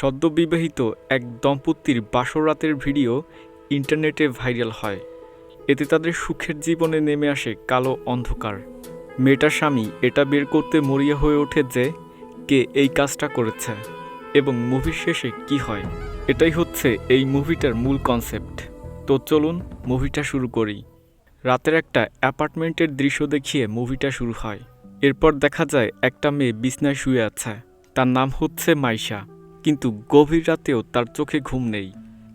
সদ্যবিবাহিত এক দম্পতির বাসর রাতের ভিডিও ইন্টারনেটে ভাইরাল হয়। এতে তাদের সুখের জীবনে নেমে আসে কালো অন্ধকার। মেয়েটার স্বামী এটা বের করতে মরিয়া হয়ে ওঠে যে কে এই কাজটা করেছে এবং মুভির শেষে কি হয়। এটাই হচ্ছে এই মুভিটার মূল কনসেপ্ট। তো চলুন মুভিটা শুরু করি। রাতের একটা অ্যাপার্টমেন্টের দৃশ্য দেখিয়ে মুভিটা শুরু হয়। এরপর দেখা যায় একটা মেয়ে বিছনায় শুয়ে আছে। তার নাম হচ্ছে মাইশা। কিন্তু গভীর রাতেও তার চোখে ঘুম নেই।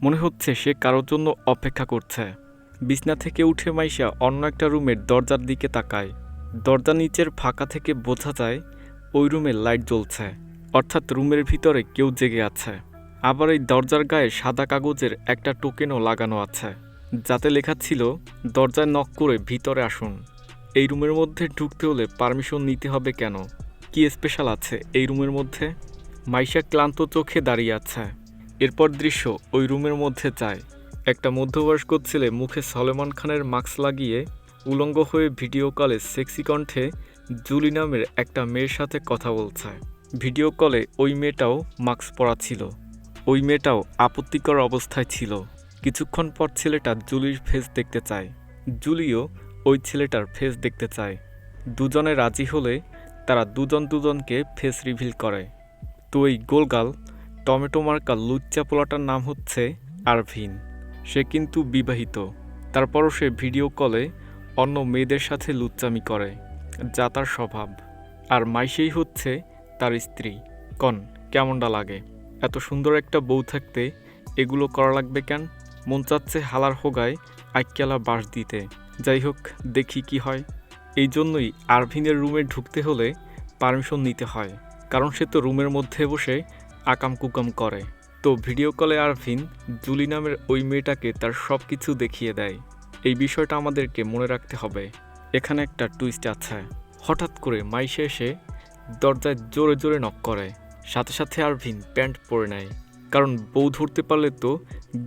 মনে হচ্ছে সে কারোর জন্য অপেক্ষা করছে। বিছনা থেকে উঠে মাইশা অন্য একটা রুমের দরজার দিকে তাকায়। দরজার নিচের ফাঁকা থেকে বোঝা যায় ওই রুমে লাইট জ্বলছে, অর্থাৎ রুমের ভিতরে কেউ জেগে আছে। আবার এই দরজার গায়ে সাদা কাগজের একটা টোকেনও লাগানো আছে, যাতে লেখা ছিল দরজায় নক করে ভিতরে আসুন। এই রুমের মধ্যে ঢুকতে হলে পারমিশন নিতে হবে কেন? কি স্পেশাল আছে এই রুমের মধ্যে? মাইশা ক্লান্ত চোখে দাঁড়িয়ে আছে। এরপর দৃশ্য ওই রুমের মধ্যে যায়। একটা মধ্যবয়স্ক ছেলে মুখে সলমন খানের মাস্ক লাগিয়ে উলঙ্গ হয়ে ভিডিও কলে সেক্সি কণ্ঠে জুলি নামের একটা মেয়ের সাথে কথা বলছে। ভিডিও কলে ওই মেয়েটাও মাস্ক পরা ছিল। ওই মেয়েটাও আপত্তিকর অবস্থায় ছিল। কিছুক্ষণ পর ছেলেটা জুলির ফেস দেখতে চায়। জুলিও ওই ছেলেটার ফেস দেখতে চায়। দুজনে রাজি হলে তারা দুজনকে ফেস রিভিল করে। তো এই গোলগাল টমেটো মার্কা লুচ্চা পোলাটার নাম হচ্ছে আরভিন। সে কিন্তু বিবাহিত। তারপরও সে ভিডিও কলে অন্য মেয়েদের সাথে লুচ্চামি করে, যা তার স্বভাব। আর মাইশেই হচ্ছে তার স্ত্রী। কন কেমনটা লাগে? এত সুন্দর একটা বউ থাকতে এগুলো করা লাগবে কেন? মন চাচ্ছে হালার হোগায় আইক্যালা বাঁশ দিতে। যাই হোক, দেখি কি হয়। এই জন্যই আরভিনের রুমে ঢুকতে হলে পারমিশন নিতে হয়, কারণ সে তো রুমের মধ্যে বসে আকাম কুকাম করে। তো ভিডিও কলে আরভিন জুলি নামের ওই মেয়েটাকে তার সব কিছু দেখিয়ে দেয়। এই বিষয়টা আমাদেরকে মনে রাখতে হবে। এখানে একটা টুইস্ট আছে। হঠাৎ করে মাইশা এসে দরজায় জোরে জোরে নক করে। সাথে সাথে আরভিন প্যান্ট পরে নেয়, কারণ বউ ধরতে পারলে তো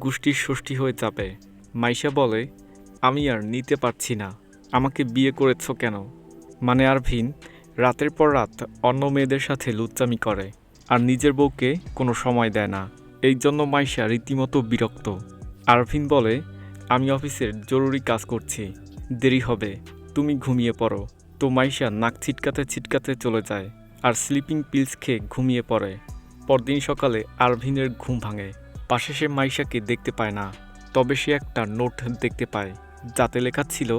গোষ্ঠীর ষষ্ঠী হয়ে যাবে। মাইশা বলে, আমি আর নিতে পারছি না, আমাকে বিয়ে করেছ কেন? মানে আরভিন রাতের পর রাত অন্য মেয়েদের সাথে লুচ্চামি করে আর নিজের বউকে কোনো সময় দেয় না। এই জন্য মাইশা রীতিমতো বিরক্ত। আরভিন বলে, আমি অফিসের জরুরি কাজ করছি, দেরি হবে, তুমি ঘুমিয়ে পড়ো। তো মাইশা নাক ছিটকাতে ছিটকাতে চলে যায় আর স্লিপিং পিলস খেয়ে ঘুমিয়ে পড়ে। পরদিন সকালে আরভিনের ঘুম ভাঙে। পাশে সে মাইশাকে দেখতে পায় না, তবে সে একটা নোট দেখতে পায়, যাতে লেখা ছিল,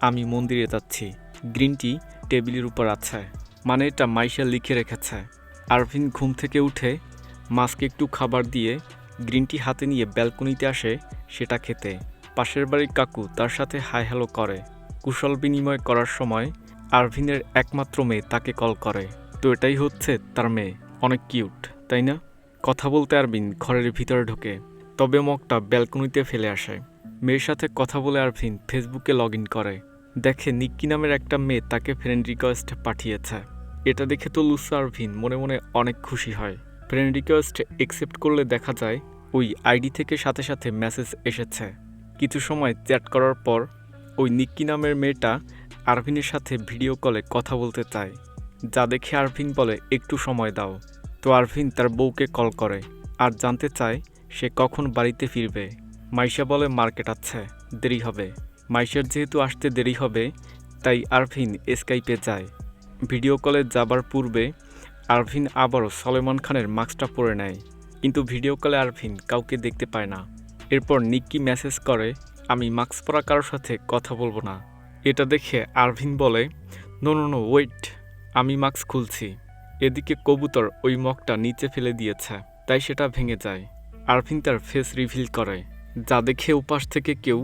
আমি মন্দিরে যাচ্ছি, গ্রিন টি টেবিলের উপর আছে। মানে এটা মাইশা লিখে রেখেছে। আরভিন ঘুম থেকে উঠে মাছকে একটু খাবার দিয়ে গ্রিন টি হাতে নিয়ে ব্যালকনিতে আসে সেটা খেতে। পাশের বাড়ির কাকু তার সাথে হাই হ্যালো করে। কুশল বিনিময় করার সময় আরভিনের একমাত্র মেয়ে তাকে কল করে। তো এটাই হচ্ছে তার মেয়ে। অনেক কিউট, তাই না? কথা বলতে আরভিন ঘরের ভিতরে ঢোকে, তবে মগটা ব্যালকনিতে ফেলে আসে। মেয়ের সাথে কথা বলে আরভিন ফেসবুকে লগ ইন করে। দেখে নিক্কি নামের একটা মেয়ে তাকে ফ্রেন্ড রিকোয়েস্ট পাঠিয়েছে। এটা দেখে তো লুসা আরভিন মনে মনে অনেক খুশি হয়। ফ্রেন্ড রিকোয়েস্ট অ্যাকসেপ্ট করলে দেখা যায় ওই আইডি থেকে সাথে সাথে মেসেজ এসেছে। কিছু সময় চ্যাট করার পর ওই নিক্কি নামের মেয়েটা আরভিনের সাথে ভিডিও কলে কথা বলতে চায়, যা দেখে আরভিন বলে একটু সময় দাও। তো আরভিন তার বউকে কল করে আর জানতে চায় সে কখন বাড়িতে ফিরবে। মাইশা বলে মার্কেট আছে, দেরি হবে। মাইশার যেহেতু আসতে দেরি হবে, তাই আরভিন স্কাইপে যায়। ভিডিও কলে যাবার পূর্বে আরভিন আবারও সলমন খানের মাস্কটা পরে নেয়, কিন্তু ভিডিও কলে আরভিন কাউকে দেখতে পায় না। এরপর নিক্কি মেসেজ করে, আমি মাস্ক পরা কারোর সাথে কথা বলবো না। এটা দেখে আরভিন বলে, নো নো নো ওয়েট, আমি মাস্ক খুলছি। এদিকে কবুতর ওই মগটা নিচে ফেলে দিয়েছে, তাই সেটা ভেঙে যায়। আরভিন তার ফেস রিভিল করে, যা দেখে উপাস থেকে কেউ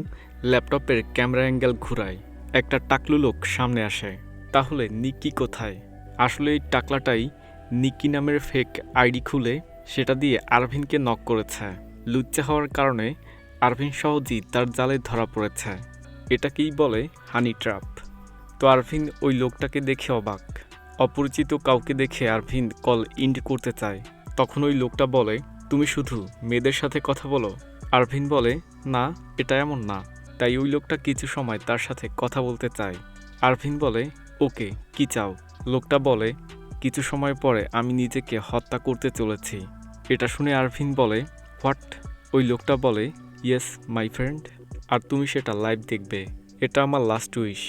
ল্যাপটপের ক্যামেরা অ্যাঙ্গেল ঘুরায়। একটা টাকলু লোক সামনে আসে। তাহলে নিক্কি কোথায়? আসলে এই টাকলাটাই নিক্কি নামের ফেক আইডি খুলে সেটা দিয়ে আরভিনকে নক করেছে। লুচ্চা হওয়ার কারণে আরভিন সহজেই তার জালে ধরা পড়েছে। এটাকেই বলে হানি ট্র্যাপ। তো আরভিন ওই লোকটাকে দেখে অবাক। অপরিচিত কাউকে দেখে আরভিন কল ইন্ড করতে চায়। তখন ওই লোকটা বলে, তুমি শুধু মেয়েদের সাথে কথা বলো? আরভিন বলে, না, এটা এমন না। তাই ওই লোকটা কিছু সময় তার সাথে কথা বলতে চায়। আরভিন বলে, ওকে, কি চাও? লোকটা বলে, কিছু সময় পরে আমি নিজেকে হত্যা করতে চলেছি। এটা শুনে আরভিন বলে, হোয়াট? ওই লোকটা বলে, ইয়েস মাই ফ্রেন্ড, আর তুমি সেটা লাইভ দেখবে। এটা আমার লাস্ট উইশ।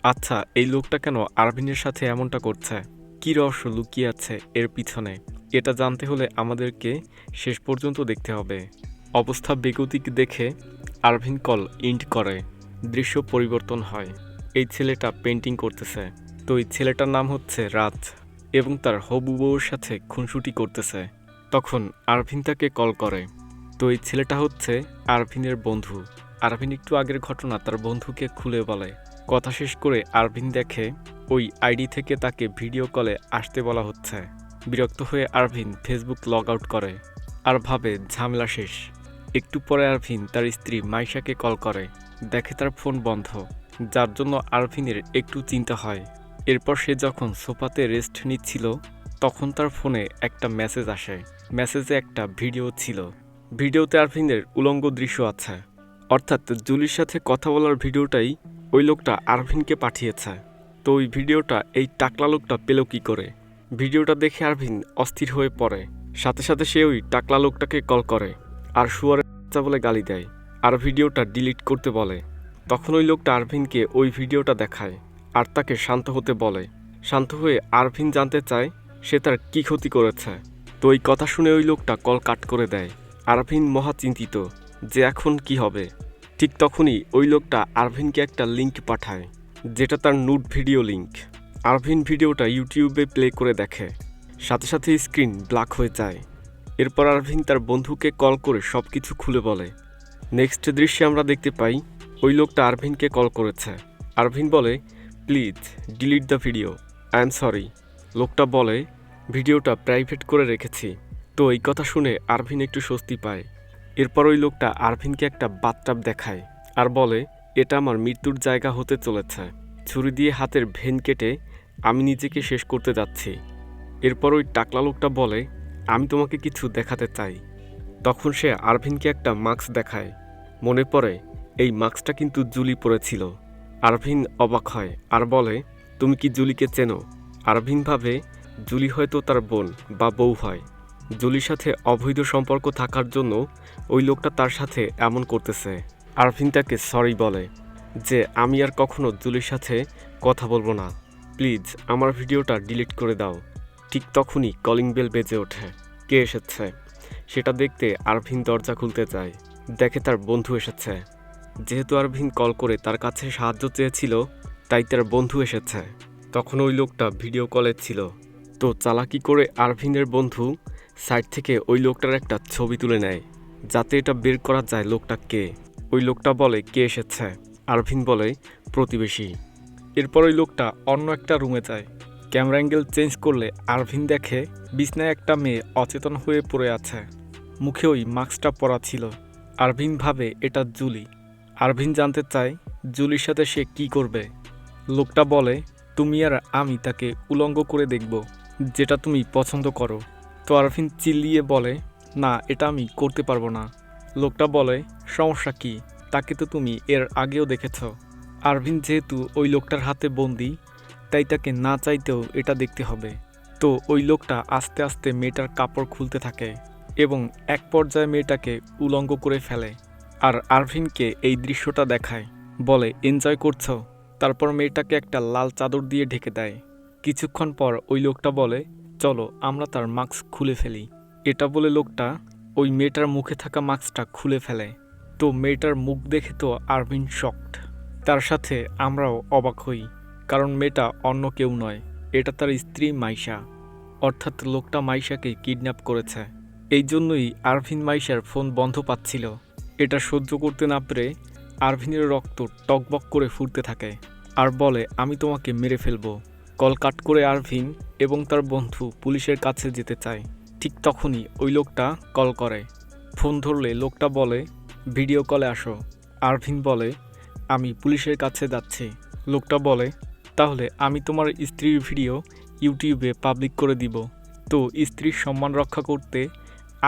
আচ্ছা, এই লোকটা কেন আরভিনের সাথে এমনটা করছে? কী রহস্য লুকিয়ে আছে এর পিছনে? এটা জানতে হলে আমাদেরকে শেষ পর্যন্ত দেখতে হবে। অবস্থা বেগতিক দেখে আরভিন কল ইন্ড করে। দৃশ্য পরিবর্তন হয়। এই ছেলেটা পেন্টিং করতেছে। তো এই ছেলেটার নাম হচ্ছে রাজ এবং তার হবু বউয়ের সাথে খুনসুটি করতেছে। তখন আরভিন তাকে কল করে। তো এই ছেলেটা হচ্ছে আরভিনের বন্ধু। আরভিন একটু আগের ঘটনা তার বন্ধুকে খুলে বলে। কথা শেষ করে আরভিন দেখে ওই আইডি থেকে তাকে ভিডিও কলে আসতে বলা হচ্ছে। বিরক্ত হয়ে আরভিন ফেসবুক লগ আউট করে আর ভাবে ঝামেলা শেষ। একটু পরে আরভিন তার স্ত্রী মাইশাকে কল করে। দেখে তার ফোন বন্ধ, যার জন্য আরভিনের একটু চিন্তা হয়। এরপর সে যখন সোফাতে রেস্ট নিচ্ছিল তখন তার ফোনে একটা মেসেজ আসে। মেসেজে একটা ভিডিও ছিল। ভিডিওতে আরভিনের উলঙ্গ দৃশ্য আছে, অর্থাৎ জুলির সাথে কথা বলার ভিডিওটাই ওই লোকটা আরভিনকে পাঠিয়েছে। তো ওই ভিডিওটা এই টাকলা লোকটা পেল কী করে? ভিডিওটা দেখে আরভিন অস্থির হয়ে পড়ে। সাথে সাথে সে ওই টাকলা লোকটাকে কল করে আর শুয়ারের বাচ্চা বলে গালি দেয় আর ভিডিওটা ডিলিট করতে বলে। তখন ওই লোকটা আরভিনকে ওই ভিডিওটা দেখায় আর তাকে শান্ত হতে বলে। শান্ত হয়ে আরভিন জানতে চায় সে তার কী ক্ষতি করেছে। তো এই কথা শুনে ওই লোকটা কল কাট করে দেয়। আরভিন মহা চিন্তিত যে এখন কি হবে। ঠিক তখনই ওই লোকটা আরভিনকে একটা লিঙ্ক পাঠায়, যেটা তার নুড ভিডিও লিঙ্ক। আরভিন ভিডিওটা ইউটিউবে প্লে করে দেখে। সাথে সাথে স্ক্রিন ব্ল্যাক হয়ে যায়। এরপর আরভিন তার বন্ধুকে কল করে সব কিছু খুলে বলে। নেক্সট দৃশ্যে আমরা দেখতে পাই ওই লোকটা আরভিনকে কল করেছে। আরভিন বলে, please delete the video, I am sorry. লোকটা বলে, ভিডিওটা প্রাইভেট করে রেখেছি। তো এই কথা শুনে আরভিন একটু স্বস্তি পায়। এরপর ওই লোকটা আরভিনকে একটা বাথটাব দেখায় আর বলে, এটা আমার মৃত্যুর জায়গা হতে চলেছে। ছুরি দিয়ে হাতের ভেন কেটে আমি নিজেকে শেষ করতে যাচ্ছি। এরপর ওই টাকলা লোকটা বলে, আমি তোমাকে কিছু দেখাতে চাই। তখন সে আরভিনকে একটা মাস্ক দেখায়। মনে পড়ে এই মাস্কটা কিন্তু জুলি পরেছিল। আরভিন অবাক হয় আর বলে, তুমি কি জুলিকে চেনো? আরভিন ভাবে জুলি হয়তো তার বোন বা বউ হয়। জুলির সাথে অবৈধ সম্পর্ক থাকার জন্য ওই লোকটা তার সাথে এমন করতেছে। আরভিন তাকে সরি বলে যে আমি আর কখনো জুলির সাথে কথা বলবো না, প্লিজ আমার ভিডিওটা ডিলিট করে দাও। ঠিক তখনই কলিং বেল বেজে ওঠে। কে এসেছে সেটা দেখতে আরভিন দরজা খুলতে যায়। দেখে তার বন্ধু এসেছে। যেহেতু আরভিন কল করে তার কাছে সাহায্য চেয়েছিল, তাই তার বন্ধু এসেছে। তখন ওই লোকটা ভিডিও কলে ছিল। তো চালাকি করে আরভিনের বন্ধু সাইড থেকে ওই লোকটার একটা ছবি তুলে নেয়, যাতে এটা বের করা যায় লোকটা কে। ওই লোকটা বলে, কে এসেছে? আরভিন বলে, প্রতিবেশী। এরপর ওই লোকটা অন্য একটা রুমে যায়। ক্যামেরা অ্যাঙ্গেল চেঞ্জ করলে আরভিন দেখে বিছনায় একটা মেয়ে অচেতন হয়ে পড়ে আছে। মুখে ওই মাস্কটা পরা ছিল। আরভিন ভাবে এটা জুলি। আরভিন জানতে চায় জুলির সাথে সে কি করবে। লোকটা বলে, তুমি আর আমি তাকে উলঙ্গ করে দেখব, যেটা তুমি পছন্দ করো। তো আরভিন চিল্লিয়ে বলে, না, এটা আমি করতে পারবো না। লোকটা বলে, সমস্যা কি? তাকে তো তুমি এর আগেও দেখেছ। আরভিন যেহেতু ওই লোকটার হাতে বন্দি, তাই তাকে না চাইতেও এটা দেখতে হবে। তো ওই লোকটা আস্তে আস্তে মেয়েটার কাপড় খুলতে থাকে এবং এক পর্যায়ে মেয়েটাকে উলঙ্গ করে ফেলে আর আরভিনকে এই দৃশ্যটা দেখায়। বলে, এনজয় করছো? তারপর মেয়েটাকে একটা লাল চাদর দিয়ে ঢেকে দেয়। কিছুক্ষণ পর ওই লোকটা বলে, চলো আমরা তার মাস্ক খুলে ফেলি। এটা বলে লোকটা ওই মেয়েটার মুখে থাকা মাস্কটা খুলে ফেলে। তো মেয়েটার মুখ দেখে তো আরভিন শকড। তার সাথে আমরাও অবাক হই, কারণ মেয়েটা অন্য কেউ নয়, এটা তার স্ত্রী মাইশা। অর্থাৎ লোকটা মাইশাকে কিডন্যাপ করেছে। এই জন্যই আরভিন মাইশার ফোন বন্ধ পাচ্ছিল। এটা সহ্য করতে না পেরে আরভিনের রক্ত টকবক করে ফুটতে থাকে আর বলে, আমি তোমাকে মেরে ফেলবো। কল কাট করে আরভিন এবং তার বন্ধু পুলিশের কাছে যেতে চায়। ঠিক তখনই ওই লোকটা কল করে। ফোন ধরলে লোকটা বলে, ভিডিও কলে আসো। আরভিন বলে, আমি পুলিশের কাছে যাচ্ছি। লোকটা বলে, তাহলে আমি তোমার স্ত্রীর ভিডিও ইউটিউবে পাবলিক করে দিব। তো স্ত্রীর সম্মান রক্ষা করতে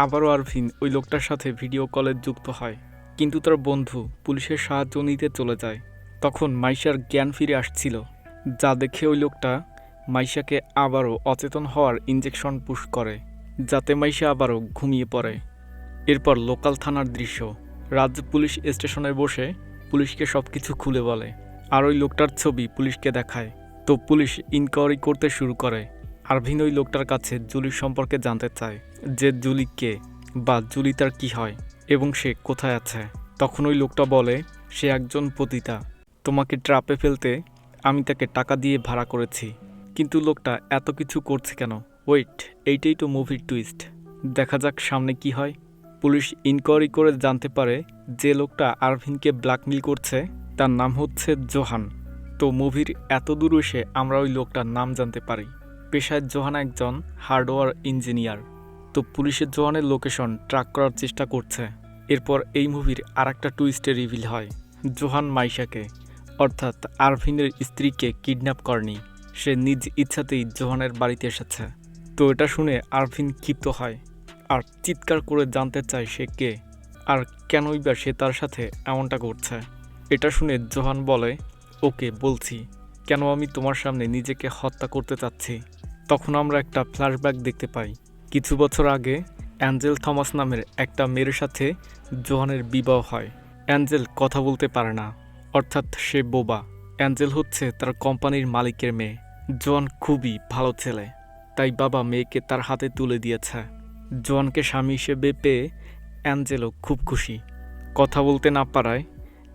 আবারও আরভিন ওই লোকটার সাথে ভিডিও কলে যুক্ত হয়, কিন্তু তার বন্ধু পুলিশের সাহায্য নিতে চলে যায়। তখন মাইশার জ্ঞান ফিরে আসছিল, যা দেখে ওই লোকটা মাইশাকে আবারও অচেতন হওয়ার ইঞ্জেকশন পুশ করে যাতে মাইশা আবারও ঘুমিয়ে পড়ে। এরপর লোকাল থানার দৃশ্য। রাজ্য পুলিশ স্টেশনে বসে পুলিশকে সব কিছু খুলে বলে, আর ওই লোকটার ছবি পুলিশকে দেখায়। তো পুলিশ ইনকোয়ারি করতে শুরু করে। আরভিন ওই লোকটার কাছে জুলির সম্পর্কে জানতে চায়, যে জুলি কে বা জুলি তার কী হয় এবং সে কোথায় আছে। তখন ওই লোকটা বলে সে একজন পতিতা, তোমাকে ট্রাপে ফেলতে আমি তাকে টাকা দিয়ে ভাড়া করেছি। কিন্তু লোকটা এত কিছু করছে কেন? ওয়েট, এইটাই তো মুভির টুইস্ট। দেখা যাক সামনে কি হয়। পুলিশ ইনকোয়ারি করে জানতে পারে যে লোকটা আরভিনকে ব্ল্যাকমেইল করছে তার নাম হচ্ছে জোহান। তো মুভির এত দূর এসে আমরা ওই লোকটার নাম জানতে পারি। পেশায় জোহান একজন হার্ডওয়্যার ইঞ্জিনিয়ার। তো পুলিশের জোহানের লোকেশন ট্র্যাক করার চেষ্টা করছে। এরপর এই মুভির আর একটা টুইস্টে রিভিল হয়, জোহান মাইশাকে অর্থাৎ আরভিনের স্ত্রীকে কিডন্যাপ করেনি, সে নিজ ইচ্ছাতেই জোহানের বাড়িতে এসেছে। তো এটা শুনে আরভিন ক্ষিপ্ত হয় আর চিৎকার করে জানতে চায় সে কে আর কেনই বা সে তার সাথে এমনটা করছে। এটা শুনে জোহান বলে, ওকে বলছি কেন আমি তোমার সামনে নিজেকে হত্যা করতে চাচ্ছি। তখন আমরা একটা ফ্ল্যাশব্যাক দেখতে পাই। কিছু বছর আগে অ্যাঞ্জেল থমাস নামের একটা মেয়ের সাথে জোহানের বিবাহ হয়। অ্যাঞ্জেল কথা বলতে পারে না, অর্থাৎ সে বোবা। অ্যাঞ্জেল হচ্ছে তার কোম্পানির মালিকের মেয়ে। জোয়ান খুবই ভালো ছেলে, তাই বাবা মেয়েকে তার হাতে তুলে দিয়েছে। জোয়ানকে স্বামী হিসেবে পেয়ে অ্যাঞ্জেলও খুব খুশি। কথা বলতে না পারায়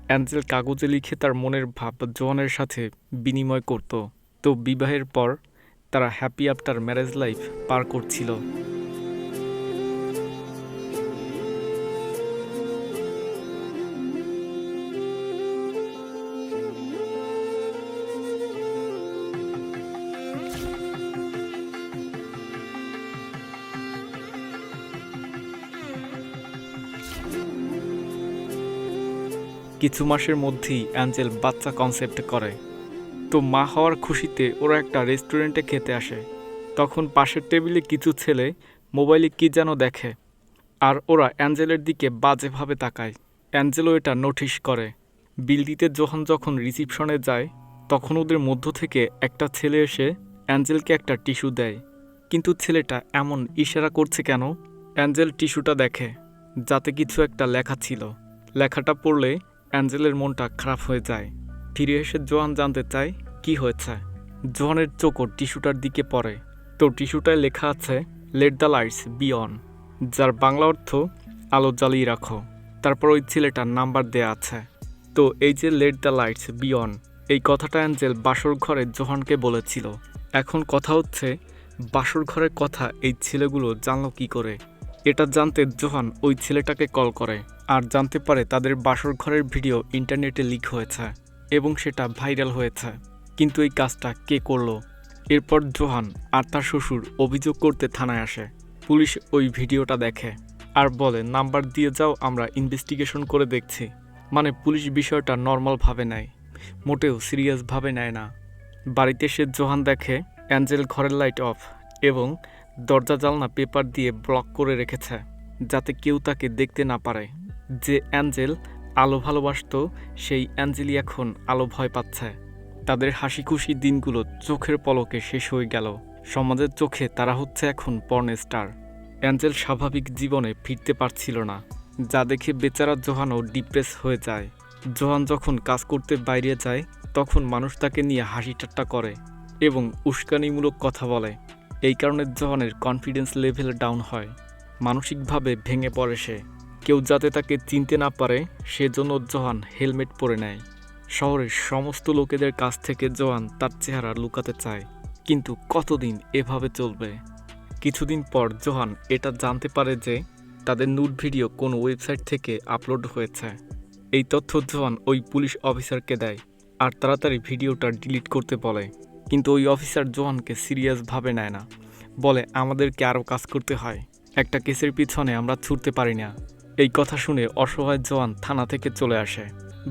অ্যাঞ্জেল কাগজে লিখে তার মনের ভাব জোয়ানের সাথে বিনিময় করত। তো বিবাহের পর তারা হ্যাপি আফটার ম্যারেজ লাইফ পার করছিল। কিছু মাসের মধ্যেই অ্যাঞ্জেল বাচ্চা কনসেপ্ট করে। তো মা হওয়ার খুশিতে ওরা একটা রেস্টুরেন্টে খেতে আসে। তখন পাশের টেবিলে কিছু ছেলে মোবাইলে কী যেন দেখে, আর ওরা অ্যাঞ্জেলের দিকে বাজেভাবে তাকায়। অ্যাঞ্জেলও এটা নোটিশ করে। বিল দিতে যখন রিসিপশনে যায় তখন ওদের মধ্য থেকে একটা ছেলে এসে অ্যাঞ্জেলকে একটা টিস্যু দেয়। কিন্তু ছেলেটা এমন ইশারা করছে কেন? অ্যাঞ্জেল টিস্যুটা দেখে, যাতে কিছু একটা লেখা ছিল। লেখাটা পড়লে অ্যাঞ্জেলের মনটা খারাপ হয়ে যায়। ফিরে এসে জোয়ান জানতে চায় কি হয়েছে। জোয়ানের চোখও টিস্যুটার দিকে পড়ে। তো টিস্যুটায় লেখা আছে let the lights be on, যার বাংলা অর্থ আলো জ্বালিয়ে রাখো। তারপর ওই ছেলেটার নাম্বার দেয়া আছে। তো এই যে let the lights be on, এই কথাটা অ্যাঞ্জেল বাসর ঘরে জোহানকে বলেছিল। এখন কথা হচ্ছে বাসর ঘরের কথা এই ছেলেগুলো জানলো কি করে? এটা জানতে জোহান ওই ছেলেটাকে কল করে আর জানতে পারে তাদের বাসর ঘরের ভিডিও ইন্টারনেটে লিক হয়েছে এবং সেটা ভাইরাল হয়েছে। কিন্তু এই কাজটা কে করলো? এরপর জোহান আর তার শ্বশুর অভিযোগ করতে থানায় আসে। পুলিশ ওই ভিডিওটা দেখে আর বলে নাম্বার দিয়ে যাও, আমরা ইনভেস্টিগেশন করে দেখছি। মানে পুলিশ বিষয়টা নর্মালভাবে নেয়, মোটেও সিরিয়াসভাবে নেয় না। বাড়িতে এসে জোহান দেখে অ্যাঞ্জেল ঘরের লাইট অফ এবং দরজা জানলা পেপার দিয়ে ব্লক করে রেখেছে, যাতে কেউ তাকে দেখতে না পারে। যে অ্যাঞ্জেল আলো ভালোবাসত সেই অ্যাঞ্জেলই এখন আলো ভয় পাচ্ছে। তাদের হাসি খুশি দিনগুলো চোখের পলকে শেষ হয়ে গেল। সমাজের চোখে তারা হচ্ছে এখন পর্ন স্টার। অ্যাঞ্জেল স্বাভাবিক জীবনে ফিরতে পারছিল না, যা দেখে বেচারা জোহানও ডিপ্রেস হয়ে যায়। জোহান যখন কাজ করতে বাইরে যায় তখন মানুষ তাকে নিয়ে হাসি ঠাট্টা করে এবং উস্কানিমূলক কথা বলে। এই কারণে জোহানের কনফিডেন্স লেভেল ডাউন হয়, মানসিকভাবে ভেঙে পড়ে সে। কেউ যাতে তাকে চিনতে না পারে সেজন্য জোহান হেলমেট পরে নেয়। শহরের সমস্ত লোকেদের কাছ থেকে জোহান তার চেহারা লুকাতে চায়, কিন্তু কতদিন এভাবে চলবে? কিছুদিন পর জোহান এটা জানতে পারে যে তাদের নুড ভিডিও কোন ওয়েবসাইট থেকে আপলোড হয়েছে। এই তথ্য জোহান ওই পুলিশ অফিসারকে দেয় আর তাড়াতাড়ি ভিডিওটা ডিলিট করতে বলে। কিন্তু ওই অফিসার জোহানকে সিরিয়াসভাবে নেয় না, বলে আমাদেরকে আরও কাজ করতে হয়, একটা কেসের পিছনে আমরা ছুটতে পারি না। এই কথা শুনে অসহায় জোহান থানা থেকে চলে আসে।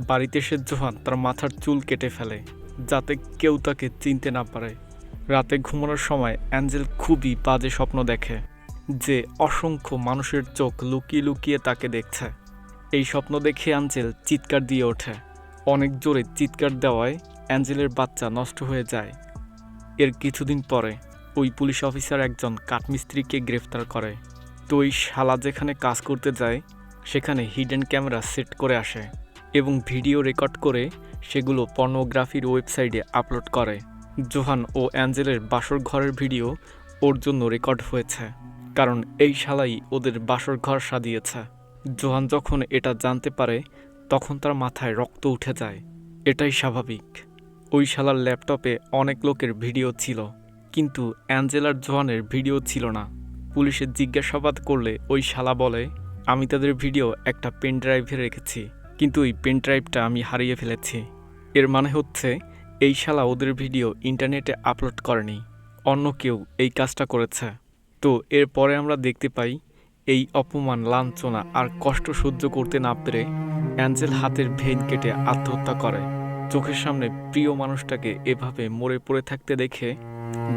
বাড়িতে এসে জোহান তার মাথার চুল কেটে ফেলে, যাতে কেউ তাকে চিনতে না পারে। রাতে ঘুমানোর সময় অ্যাঞ্জেল খুবই বাজে স্বপ্ন দেখে, যে অসংখ্য মানুষের চোখ লুকিয়ে লুকিয়ে তাকে দেখছে। এই স্বপ্ন দেখে অ্যাঞ্জেল চিৎকার দিয়ে ওঠে। অনেক জোরে চিৎকার দেওয়ায় অ্যাঞ্জেলের বাচ্চা নষ্ট হয়ে যায়। এর কিছুদিন পরে ওই পুলিশ অফিসার একজন কাঠমিস্ত্রিকে গ্রেফতার করে। তো ওই শালা যেখানে কাজ করতে যায় সেখানে হিডেন ক্যামেরা সেট করে আসে এবং ভিডিও রেকর্ড করে সেগুলো পর্নোগ্রাফির ওয়েবসাইটে আপলোড করে। জোহান ও অ্যাঞ্জেলের বাসর ঘরের ভিডিও ওর জন্য রেকর্ড হয়েছে, কারণ এই শালাই ওদের বাসর ঘর সাজিয়েছে। জোহান যখন এটা জানতে পারে তখন তার মাথায় রক্ত উঠে যায়। এটাই স্বাভাবিক। ওই শালার ল্যাপটপে অনেক লোকের ভিডিও ছিল, কিন্তু অ্যাঞ্জেলার জোহানের ভিডিও ছিল না। পুলিশে জিজ্ঞাসাবাদ করলে ওই শালা বলে, আমি তাদের ভিডিও একটা পেন ড্রাইভে রেখেছি, কিন্তু ওই পেন ড্রাইভটা আমি হারিয়ে ফেলেছি। এর মানে হচ্ছে এই শালা ওদের ভিডিও ইন্টারনেটে আপলোড করেনি, অন্য কেউ এই কাজটা করেছে। তো এরপরে আমরা দেখতে পাই এই অপমান, লাঞ্ছনা আর কষ্ট সহ্য করতে না পেরে অ্যাঞ্জেল হাতের ভেইন কেটে আত্মহত্যা করে। চোখের সামনে প্রিয় মানুষটাকে এভাবে মরে পড়ে থাকতে দেখে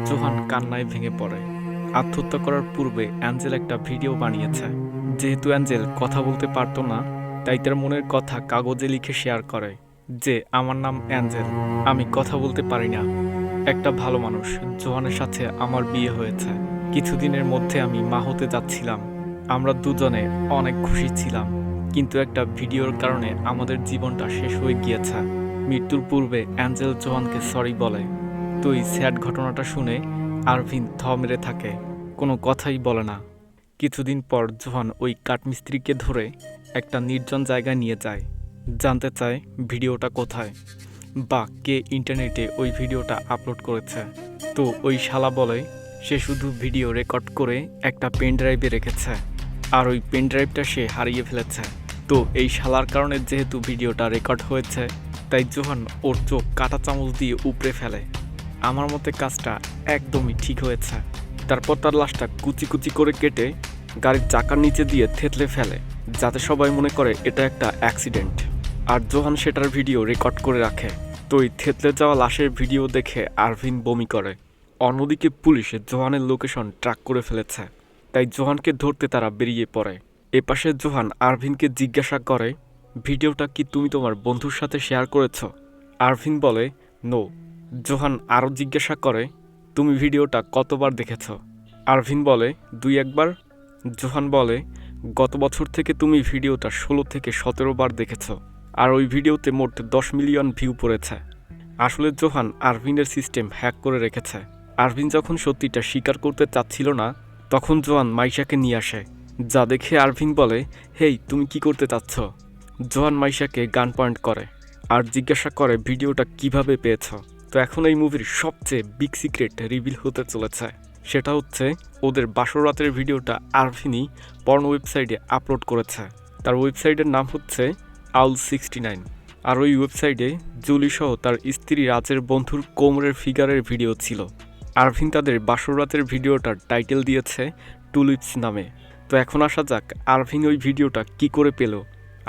জোহান কান্নায় ভেঙে পড়ে। আত্মহত্যা করার পূর্বে অ্যাঞ্জেল একটা ভিডিও বানিয়েছে। যেহেতু অ্যাঞ্জেল কথা বলতে পারতো না, তাই তার মনের কথা কাগজে লিখে শেয়ার করে যে, আমার নাম অ্যাঞ্জেল, আমি কথা বলতে পারি না, একটা ভালো মানুষ জোহানের সাথে আমার বিয়ে হয়েছে। কিছুদিনের মধ্যে আমি মা হতে যাচ্ছিলাম। আমরা দুজনে অনেক খুশি ছিলাম, কিন্তু একটা ভিডিওর কারণে আমাদের জীবনটা শেষ হয়ে গিয়েছে। মৃত্যুর পূর্বে অ্যাঞ্জেল জোহানকে সরি বলে। তো এই স্যাড ঘটনাটা শুনে আরভিন থ মেরে থাকে, কোনো কথাই বলে না। কিছুদিন পর জোহান ওই কাঠমিস্ত্রিকে ধরে একটা নির্জন জায়গায় নিয়ে যায়, জানতে চায় ভিডিওটা কোথায় বা কে ইন্টারনেটে ওই ভিডিওটা আপলোড করেছে। তো ওই শালা বলে সে শুধু ভিডিও রেকর্ড করে একটা পেন ড্রাইভে রেখেছে, আর ওই পেন ড্রাইভটা সে হারিয়ে ফেলেছে। তো এই শালার কারণে যেহেতু ভিডিওটা রেকর্ড হয়েছে, তাই জোহান ওর চোখ কাঁটা চামচ দিয়ে উপড়ে ফেলে। আমার মতে কাজটা একদমই ঠিক হয়েছে। তারপর তার লাশটা কুচি কুচি করে কেটে গাড়ির চাকার নিচে দিয়ে থেতলে ফেলে, যাতে সবাই মনে করে এটা একটা অ্যাক্সিডেন্ট। আর জোহান সেটার ভিডিও রেকর্ড করে রাখে। তো এই থেতলে যাওয়া লাশের ভিডিও দেখে আরভিন বমি করে। অন্যদিকে পুলিশ জোহানের লোকেশন ট্র্যাক করে ফেলেছে, তাই জোহানকে ধরতে তারা বেরিয়ে পড়ে। এপাশে জোহান আরভিনকে জিজ্ঞাসা করে, ভিডিওটা কি তুমি তোমার বন্ধুর সাথে শেয়ার করেছ? আরভিন বলে নো। জোহান আরও জিজ্ঞাসা করে, তুমি ভিডিওটা কতবার দেখেছ? আরভিন বলে 2-1 বার। জোহান বলে, গত বছর থেকে তুমি ভিডিওটা 16 থেকে 17 বার দেখেছ, আর ওই ভিডিওতে মোট 10 মিলিয়ন ভিউ পড়েছে। আসলে জোহান আরভিনের সিস্টেম হ্যাক করে রেখেছে। আরভিন যখন সত্যিটা স্বীকার করতে চাচ্ছিল না, তখন জোহান মাইশাকে নিয়ে আসে, যা দেখে আরভিন বলে, হেই তুমি কি করতে চাচ্ছ? জোহান মাইশাকে গান পয়েন্ট করে আর জিজ্ঞাসা করে ভিডিওটা কিভাবে পেয়েছ। তো এখন এই মুভির সবচেয়ে বিগ সিক্রেট রিভিল হতে চলেছে, সেটা হচ্ছে ওদের বাসর রাতের ভিডিওটা আরভিনই পর্ন ওয়েবসাইটে আপলোড করেছে। তার ওয়েবসাইটের নাম হচ্ছে Owl69। আর ওই ওয়েবসাইটে জুলি সহ তার স্ত্রী রাজের বন্ধুর কোমরের ফিগারের ভিডিও ছিল। আরভিন তাদের বাসর রাতের ভিডিওটার টাইটেল দিয়েছে টুলিপস নামে। তো এখন আসা যাক আরভিন ওই ভিডিওটা কি করে পেল।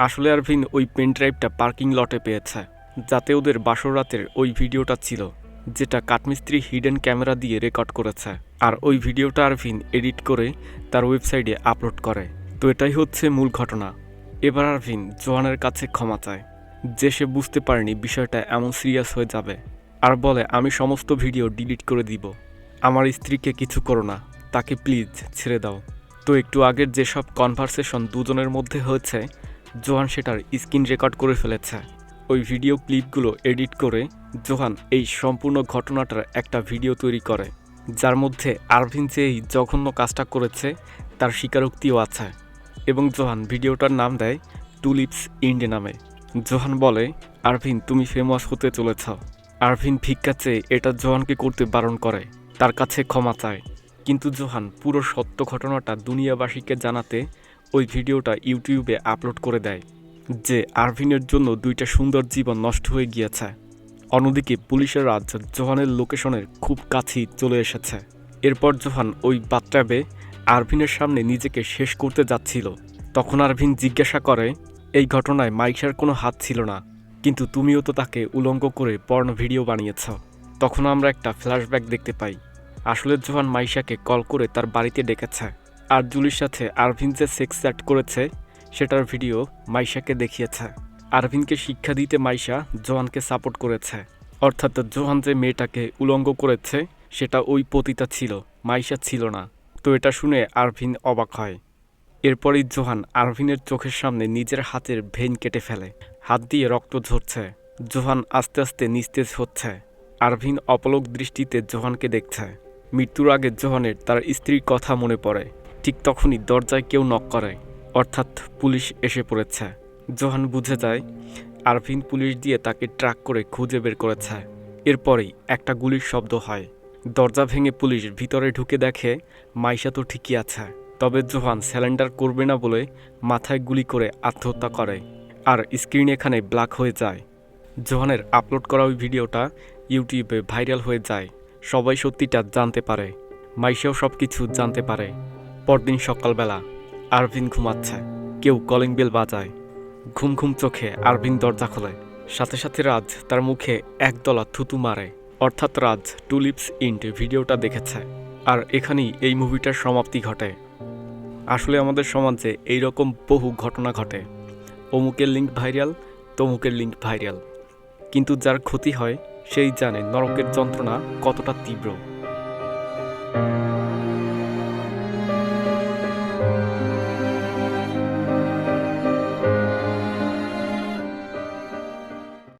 আসলে আরভিন ওই পেন ড্রাইভটা পার্কিং লটে পেয়েছে, যাতে ওদের বাসর রাতের ওই ভিডিওটা ছিল, যেটা কাঠমিস্ত্রি হিডেন ক্যামেরা দিয়ে রেকর্ড করেছে। আর ওই ভিডিওটা আরভিন এডিট করে তার ওয়েবসাইটে আপলোড করে। তো এটাই হচ্ছে মূল ঘটনা। এবার আরভিন জোহানের কাছে ক্ষমা চায় যে সে বুঝতে পারেনি বিষয়টা এমন সিরিয়াস হয়ে যাবে, আর বলে আমি সমস্ত ভিডিও ডিলিট করে দিব। আমার স্ত্রীকে কিছু করো না, তাকে প্লিজ ছেড়ে দাও। তো একটু আগের যেসব কনভারসেশন দুজনের মধ্যে হয়েছে, জোহান সেটার স্ক্রিন রেকর্ড করে ফেলেছে। ওই ভিডিও ক্লিপগুলো এডিট করে জোহান এই সম্পূর্ণ ঘটনাটার একটা ভিডিও তৈরি করে, যার মধ্যে আরভিন যে এই জঘন্য কাজটা করেছে তার স্বীকারোক্তিও আছে। এবং জোহান ভিডিওটার নাম দেয় টুলিপস ইন্ডে নামে। জোহান বলে, আরভিন তুমি ফেমাস হতে চলেছ। আরভিন ভিক্ষা চেয়ে এটা জোহানকে করতে বারণ করে, তার কাছে ক্ষমা চায়। কিন্তু জোহান পুরো সত্য ঘটনাটা দুনিয়াবাসীকে জানাতে ওই ভিডিওটা ইউটিউবে আপলোড করে দেয় যে আরভিনের জন্য 2টা সুন্দর জীবন নষ্ট হয়ে গিয়েছে। অন্যদিকে পুলিশের রাজ জোহানের লোকেশনের খুব কাছেই চলে এসেছে। এরপর জোহান ওই বাথটাবে আরভিনের সামনে নিজেকে শেষ করতে যাচ্ছিল। তখন আরভিন জিজ্ঞাসা করে, এই ঘটনায় মাইশার কোনো হাত ছিল না, কিন্তু তুমিও তো তাকে উলঙ্গ করে পর্ন ভিডিও বানিয়েছ। তখন আমরা একটা ফ্ল্যাশব্যাক দেখতে পাই। আসলে জোহান মাইশাকে কল করে তার বাড়িতে ডেকেছে, আর জুলির সাথে আরভিন যে সেক্স চ্যাট করেছে সেটার ভিডিও মাইশাকে দেখিয়েছে। আরভিনকে শিক্ষা দিতে মাইশা জোহানকে সাপোর্ট করেছে, অর্থাৎ জোহান যে মেয়েটাকে উলঙ্গ করেছে সেটা ওই পতিতা ছিল, মাইশা ছিল না। তো এটা শুনে আরভিন অবাক হয়। এরপরই জোহান আরভিনের চোখের সামনে নিজের হাতের ভেইন কেটে ফেলে। হাত দিয়ে রক্ত ঝরছে। জোহান আস্তে আস্তে নিস্তেজ হচ্ছে। আরভিন অপলক দৃষ্টিতে জোহানকে দেখছে। মৃত্যুর আগে জোহানের তার স্ত্রীর কথা মনে পড়ে। ঠিক তখনই দরজায় কেউ নক করে, অর্থাৎ পুলিশ এসে পড়েছে। জোহান বুঝে যায় আরভিন পুলিশ দিয়ে তাকে ট্র্যাক করে খুঁজে বের করেছে। এরপরেই একটা গুলির শব্দ হয়। দরজা ভেঙে পুলিশ ভিতরে ঢুকে দেখে মাইশা তো ঠিকই আছে। তবে জোহান স্যালেন্ডার করবে না বলে মাথায় গুলি করে আত্মহত্যা করে। আর স্ক্রিন এখানে ব্ল্যাক হয়ে যায়। জোহানের আপলোড করা ওই ভিডিওটা ইউটিউবে ভাইরাল হয়ে যায়। সবাই সত্যিটা জানতে পারে। মাইশাও সব কিছু জানতে পারে। পরদিন সকালবেলা আরভিন ঘুমাচ্ছে। কেউ কলিং বেল বাজায়। ঘুম ঘুম চোখে আরভিন দরজা খোলে। সাথে সাথে রাজ তার মুখে একদলা থুতু মারে। অর্থাৎ রাজ টুলিপস ইন্ট ভিডিওটা দেখেছে। আর এখানেই এই মুভিটার সমাপ্তি ঘটে। আসলে আমাদের সমাজে এইরকম বহু ঘটনা ঘটে। অমুকের লিঙ্ক ভাইরাল, তমুকের লিঙ্ক ভাইরাল, কিন্তু যার ক্ষতি হয় সেই জানে নরকের যন্ত্রণা কতটা তীব্র।